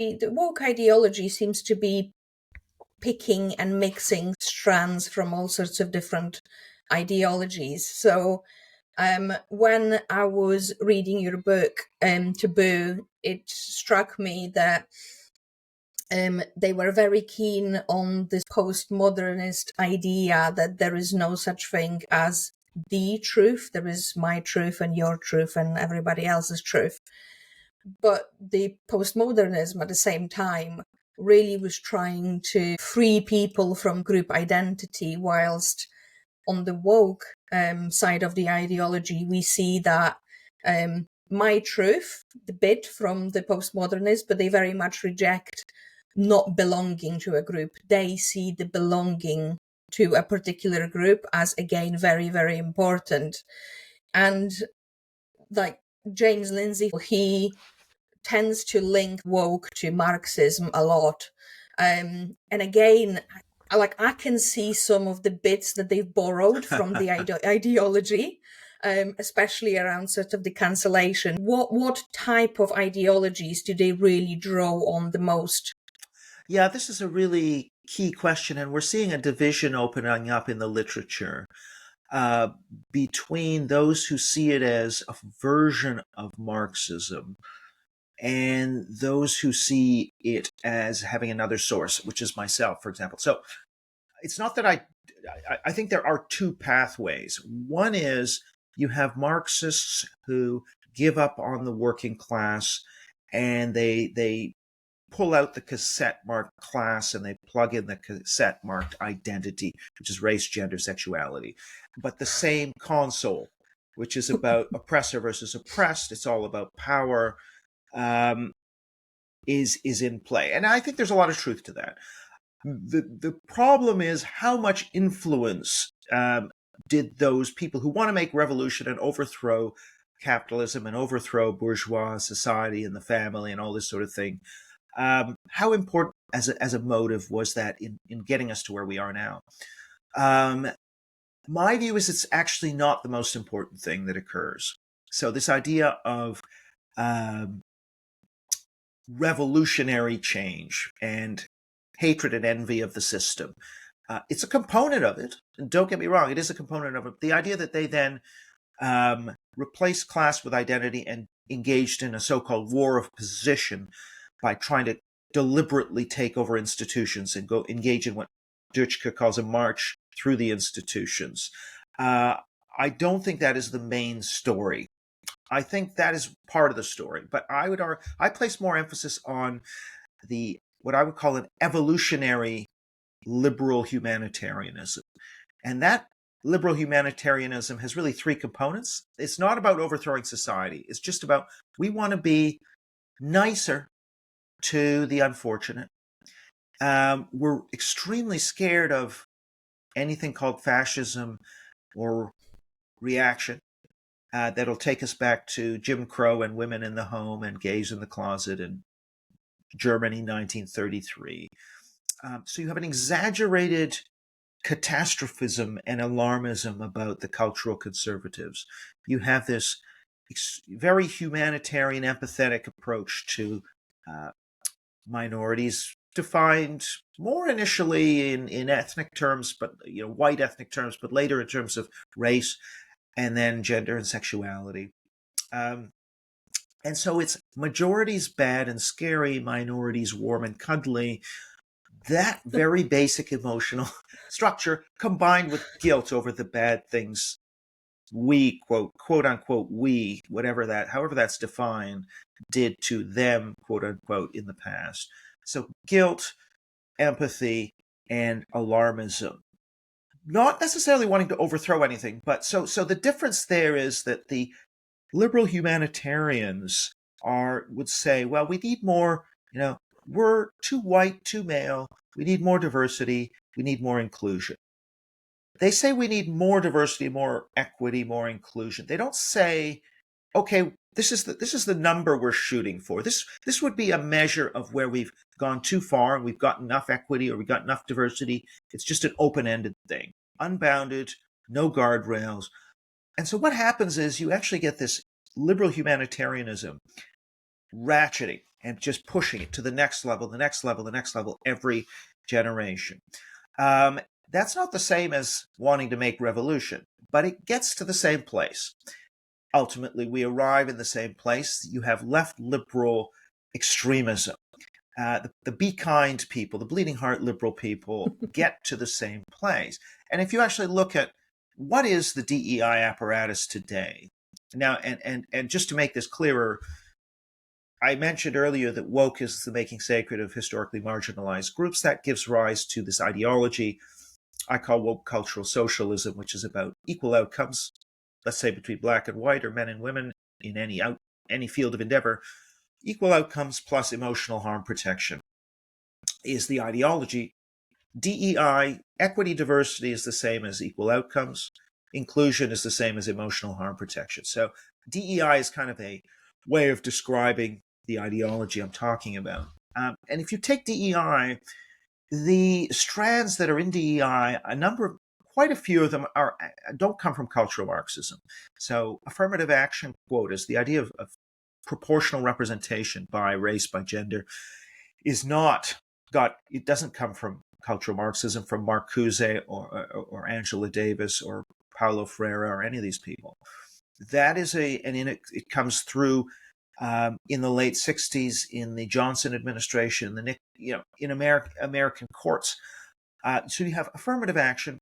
the woke ideology seems to be picking and mixing strands from all sorts of different ideologies. So when I was reading your book, Taboo, it struck me that they were very keen on this postmodernist idea that there is no such thing as the truth. There is my truth and your truth and everybody else's truth. But the postmodernism at the same time really was trying to free people from group identity, whilst on the woke side of the ideology, we see that my truth, the bit from the postmodernists, but they very much reject not belonging to a group. They see the belonging to a particular group as, again, very, very important. And like James Lindsay, he tends to link woke to Marxism a lot. And again, I can see some of the bits that they've borrowed from the ideology, especially around sort of the cancellation. What type of ideologies do they really draw on the most? Yeah, this is a really key question, and we're seeing a division opening up in the literature between those who see it as a version of Marxism and those who see it as having another source, which is myself, for example. So it's not that I think there are two pathways. One is you have Marxists who give up on the working class and they pull out the cassette marked class and they plug in the cassette marked identity, which is race, gender, sexuality. But the same console, which is about oppressor versus oppressed, it's all about power, is in play. And I think there's a lot of truth to that. The problem is how much influence did those people who want to make revolution and overthrow capitalism and overthrow bourgeois society and the family and all this sort of thing, how important as a motive was that in getting us to where we are now? My view is it's actually not the most important thing that occurs. So this idea of revolutionary change and hatred and envy of the system, it's a component of it. And don't get me wrong, it is a component of it. The idea that they then replaced class with identity and engaged in a so-called war of position by trying to deliberately take over institutions and go engage in what Duchka calls a march through the institutions. I don't think that is the main story. I think that is part of the story, but I place more emphasis on what I would call an evolutionary liberal humanitarianism. And that liberal humanitarianism has really three components. It's not about overthrowing society. It's just about we want to be nicer to the unfortunate. We're extremely scared of anything called fascism or reaction that'll take us back to Jim Crow and women in the home and gays in the closet and Germany 1933. So you have an exaggerated catastrophism and alarmism about the cultural conservatives. You have this very humanitarian, empathetic approach to minorities, defined more initially in ethnic terms, but white ethnic terms, but later in terms of race, and then gender and sexuality. And so it's majorities bad and scary, minorities warm and cuddly. That very basic emotional structure combined with guilt over the bad things we, quote unquote, we, however that's defined, did to them, quote unquote, in the past. So guilt, empathy, and alarmism. Not necessarily wanting to overthrow anything, but so the difference there is that the liberal humanitarians would say, well, we need more, we're too white, too male, we need more diversity, we need more inclusion. They say we need more diversity, more equity, more inclusion. They don't say, okay, this is the number we're shooting for. This would be a measure of where we've gone too far and we've got enough equity or we've got enough diversity. It's just an open-ended thing, unbounded, no guardrails. And so what happens is you actually get this liberal humanitarianism ratcheting and just pushing it to the next level, the next level, the next level every generation. That's not the same as wanting to make revolution, but it gets to the same place. Ultimately, we arrive in the same place. You have left liberal extremism. The be kind people, the bleeding heart liberal people get to the same place. And if you actually look at what is the DEI apparatus today, now, and just to make this clearer, I mentioned earlier that woke is the making sacred of historically marginalized groups. That gives rise to this ideology I call woke cultural socialism, which is about equal outcomes, let's say between black and white or men and women in any field of endeavor. Equal outcomes plus emotional harm protection is the ideology. DEI, equity, diversity is the same as equal outcomes. Inclusion is the same as emotional harm protection. So DEI is kind of a way of describing the ideology I'm talking about. And if you take DEI, the strands that are in DEI, quite a few of them don't come from cultural Marxism. So affirmative action quotas, the idea of proportional representation by race, by gender, it doesn't come from cultural Marxism, from Marcuse or Angela Davis or Paulo Freire or any of these people. That is it comes through in the late 60s in the Johnson administration, in American courts. So you have affirmative action,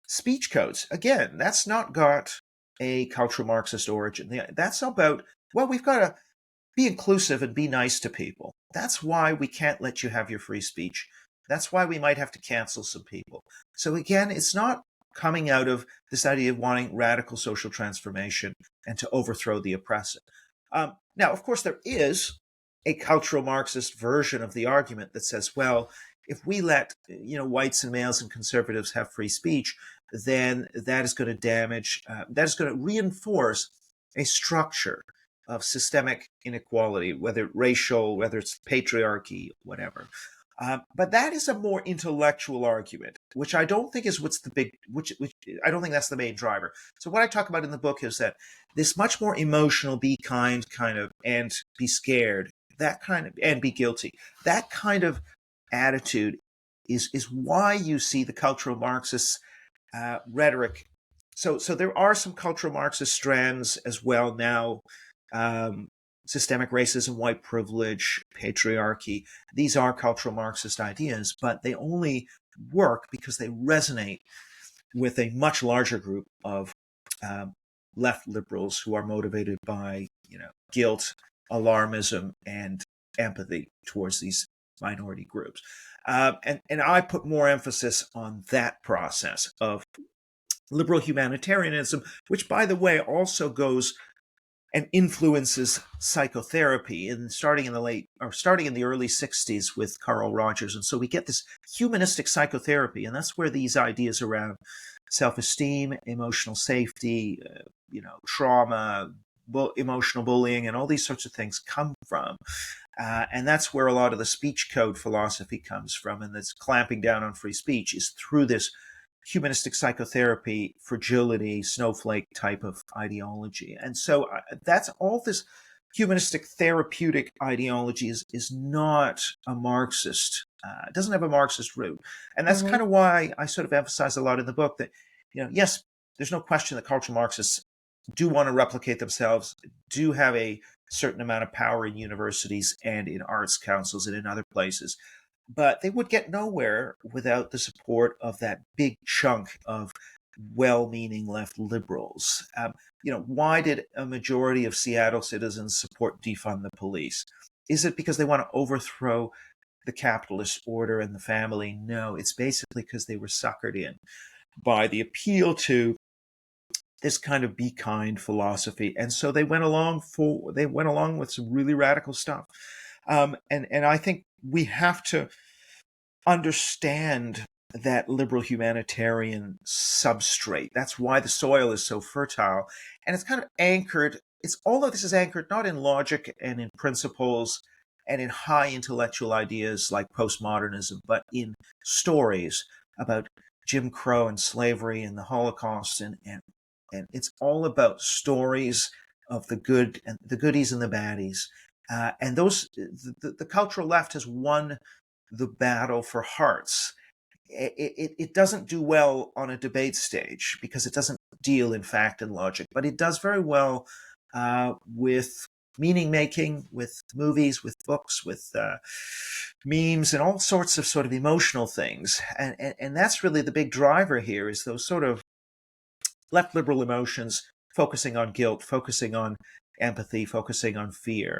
speech codes. Again, that's not got a cultural Marxist origin. That's about, well, we've got to be inclusive and be nice to people. That's why we can't let you have your free speech. That's why we might have to cancel some people. So again, it's not coming out of this idea of wanting radical social transformation and to overthrow the oppressive. Now, of course, there is a cultural Marxist version of the argument that says, well, if we let whites and males and conservatives have free speech, then that is going to reinforce a structure of systemic inequality, whether racial, whether it's patriarchy, whatever. But that is a more intellectual argument, which I don't think is which I don't think that's the main driver. So what I talk about in the book is that this much more emotional, be kind kind of, and be scared, that kind of, and be guilty, that kind of attitude is why you see the cultural Marxist rhetoric. So there are some cultural Marxist strands as well now. Systemic racism, white privilege, patriarchy. These are cultural Marxist ideas, but they only work because they resonate with a much larger group of left liberals who are motivated by guilt, alarmism, and empathy towards these minority groups. And I put more emphasis on that process of liberal humanitarianism, which, by the way, also goes and influences psychotherapy, starting in the early 60s with Carl Rogers. And so we get this humanistic psychotherapy, and that's where these ideas around self-esteem, emotional safety, trauma, emotional bullying, and all these sorts of things come from. And that's where a lot of the speech code philosophy comes from, and this clamping down on free speech is through this humanistic psychotherapy, fragility, snowflake type of ideology. And so that's all this humanistic therapeutic ideology is not a Marxist. It doesn't have a Marxist root. And that's kind of why I sort of emphasize a lot in the book that, yes, there's no question that cultural Marxists do want to replicate themselves, do have a certain amount of power in universities and in arts councils and in other places. But they would get nowhere without the support of that big chunk of well-meaning left liberals. Why did a majority of Seattle citizens support defund the police? Is it because they want to overthrow the capitalist order and the family? No, it's basically because they were suckered in by the appeal to this kind of be kind philosophy, and so they went along with some really radical stuff. And I think we have to understand that liberal humanitarian substrate. That's why the soil is so fertile. And it's kind of anchored, all of this is anchored not in logic and in principles and in high intellectual ideas like postmodernism, but in stories about Jim Crow and slavery and the Holocaust. And it's all about stories of the good and the goodies and the baddies. And the cultural left has won the battle for hearts. It doesn't do well on a debate stage because it doesn't deal in fact and logic, but it does very well with meaning making, with movies, with books, with memes, and all sorts of sort of emotional things. And that's really the big driver here, is those sort of left liberal emotions focusing on guilt, focusing on empathy, focusing on fear.